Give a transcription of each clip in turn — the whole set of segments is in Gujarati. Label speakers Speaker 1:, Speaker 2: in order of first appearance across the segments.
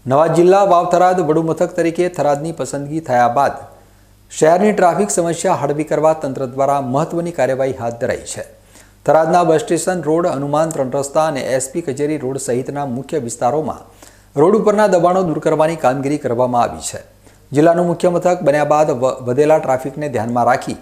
Speaker 1: નવા જિલ્લા વાવ-થરાદ વડુ મથક તરીકે થરાદની પસંદગી થયા બાદ શહેરની ટ્રાફિક સમસ્યા હળવી કરવા તંત્ર દ્વારા મહત્વની કાર્યવાહી હાથ ધરાઈ છે। થરાદના બસ સ્ટેશન રોડ, હનુમાન 3 રસ્તા અને એસપી કચેરી રોડ સહિતના મુખ્ય વિસ્તારોમાં રોડ ઉપરના દબાણો દૂર કરવાની કામગીરી કરવામાં આવી છે। જિલ્લાનું મુખ્ય મથક બન્યા બાદ વધેલા ટ્રાફિકને ધ્યાનમાં રાખી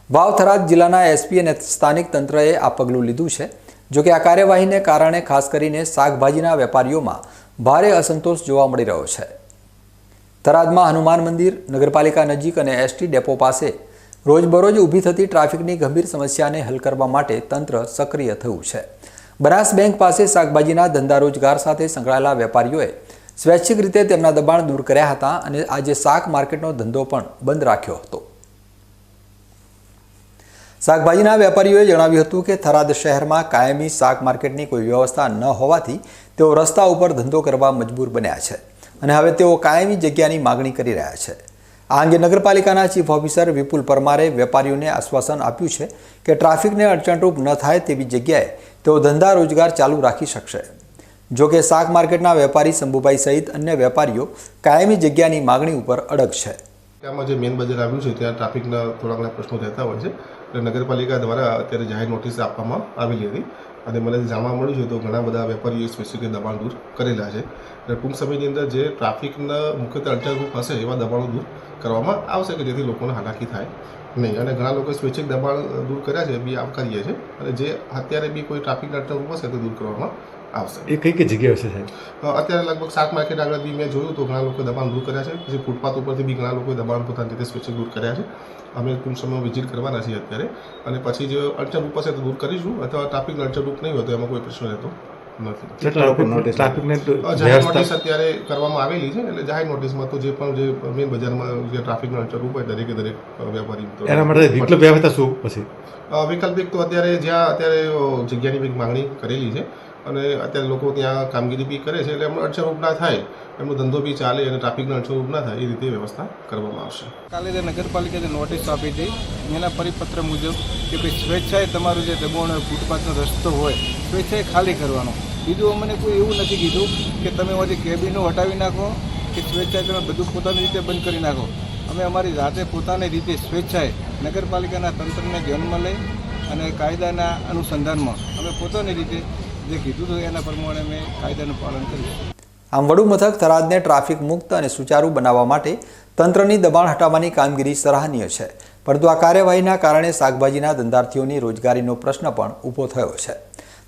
Speaker 1: વાવ-થરાદ જિલ્લાના એસપી અને સ્થાનિક તંત્રએ આ પગલું લીધું છે। જોકે આ કાર્યવાહીને કારણે ખાસ કરીને શાકભાજીના વેપારીઓમાં ભારે અસંતોષ જોવા મળી રહ્યો છે। થરાદમાં હનુમાન મંદિર, નગરપાલિકા નજીક અને એસટી ડેપો પાસે રોજબરોજ ઊભી થતી ટ્રાફિકની ગંભીર સમસ્યાને હલ કરવા માટે તંત્ર સક્રિય થયું છે। બનાસ બેંક પાસે શાકભાજીના ધંધા રોજગાર સાથે સંકળાયેલા વેપારીઓએ સ્વૈચ્છિક રીતે તેમના દબાણ દૂર કર્યા હતા અને આજે શાક માર્કેટનો ધંધો પણ બંધ રાખ્યો હતો। શાકભાજીના વેપારીઓએ જણાવ્યું હતું કે થરાદ શહેરમાં કાયમી શાક માર્કેટની કોઈ વ્યવસ્થા ન હોવાથી તેઓ રસ્તા ઉપર ધંધો કરવા મજબૂર બન્યા છે અને હવે તેઓ કાયમી જગ્યાની માગણી કરી રહ્યા છે। આ અંગે નગરપાલિકાના ચીફ ઓફિસર વિપુલ પરમારે વેપારીઓને આશ્વાસન આપ્યું છે કે ટ્રાફિકને અડચણરૂપ ન થાય તેવી જગ્યાએ તેઓ ધંધા રોજગાર ચાલુ રાખી શકશે। જોકે શાક માર્કેટના વેપારી શંભુભાઈ સહિત અન્ય વેપારીઓ કાયમી જગ્યાની માગણી ઉપર અડગ છે।
Speaker 2: આમાં જે મેન બજાર આવ્યું છે ત્યાં ટ્રાફિકના થોડા ઘણા પ્રશ્નો રહેતા હોય છે એટલે નગરપાલિકા દ્વારા અત્યારે જાહેર નોટિસ આપવામાં આવેલી હતી અને મને જાણવા મળ્યું છે તો ઘણા બધા વેપારીઓએ સ્પેસિફિક દબાણ દૂર કરેલા છે અને ટૂંક સમયની અંદર જે ટ્રાફિકના મુખ્યત્વે અડચણરૂપ હશે એવા દબાણો દૂર કરવામાં આવશે કે જેથી લોકોને હાલાકી થાય નહીં અને ઘણા લોકોએ સ્વૈચ્છિક દબાણ દૂર કર્યા છે બી આવકારીએ છીએ અને જે અત્યારે બી કોઈ ટ્રાફિકના અડચણરૂપ હશે તો દૂર કરવામાં આવશે।
Speaker 3: એ કઈ જગ્યાએ હશે સાહેબ?
Speaker 2: અત્યારે લગભગ શાક માર્કેટ આગળ બી મેં જોયું તો ઘણા લોકોએ દબાણ દૂર કર્યા છે, પછી ફૂટપાથ ઉપરથી બી ઘણા લોકોએ દબાણ પોતાની રીતે સ્વૈચ્છિક દૂર કર્યા છે। અમે ટૂંક સમયમાં વિઝિટ કરવાના છીએ અત્યારે અને પછી જે અડચણરૂપ હશે તો દૂર કરીશું અથવા ટ્રાફિકનો અડચણરૂપ નહીં હોય તો એમાં કોઈ પ્રશ્ન રહેતો નથી। જાહેર નોટિસ અત્યારે કરવામાં આવેલી છે એટલે જાહેર નોટિસમાં તો જે પણ જે મેન બજારમાં જે ટ્રાફિકનો અડચણરૂપ હોય દરેકે દરેક વેપારી
Speaker 3: એના માટે વિકલ્પ વ્યવસ્થા શું પછી?
Speaker 2: વૈકલ્પિક તો અત્યારે જ્યાં અત્યારે જગ્યાની બી માંગણી કરેલી છે અને અત્યારે લોકો ત્યાં કામગીરી બી કરે છે એટલે એમનો અડચણરૂપ ના થાય, એમનો ધંધો બી ચાલે અને ટ્રાફિકનો અડચણરૂપ ના થાય એ રીતે વ્યવસ્થા કરવામાં આવશે।
Speaker 4: કાલે જે નગરપાલિકાએ નોટિસ આપી હતી એના પરિપત્ર મુજબ કે ભાઈ સ્વેચ્છાએ તમારું જે દબાણ હોય, ફૂટપાથનો રસ્તો હોય સ્વેચ્છાએ ખાલી કરવાનો। બીજું અમને કોઈ એવું નથી કીધું કે તમે એમાંથી કેબિનો હટાવી નાખો કે સ્વેચ્છાએ તમે બધું પોતાની રીતે બંધ કરી નાખો। અમે અમારી જાતે પોતાની રીતે સ્વેચ્છાએ નગરપાલિકાના તંત્રને ધ્યાનમાં લઈ અને કાયદાના અનુસંધાનમાં અમે પોતાની રીતે જે કીધું હતું એના પ્રમાણે અમે કાયદાનું પાલન કરીશું।
Speaker 1: આમ વડુ મથક થરાદને ટ્રાફિક મુક્ત અને સુચારુ બનાવવા માટે તંત્રની દબાણ હટાવવાની કામગીરી સરાહનીય છે, પરંતુ આ કાર્યવાહીના કારણે શાકભાજીના ધંધાર્થીઓની રોજગારીનો પ્રશ્ન પણ ઊભો થયો છે।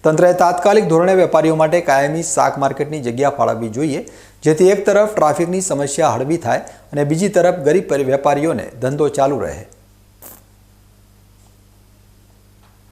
Speaker 1: તંત્રએ તાત્કાલિક ધોરણે વેપારીઓ માટે કાયમી શાક માર્કેટની જગ્યા ફાળવવી જોઈએ, જેથી એક તરફ ટ્રાફિકની સમસ્યા હળવી થાય અને બીજી તરફ ગરીબ વેપારીઓને ધંધો ચાલુ રહે।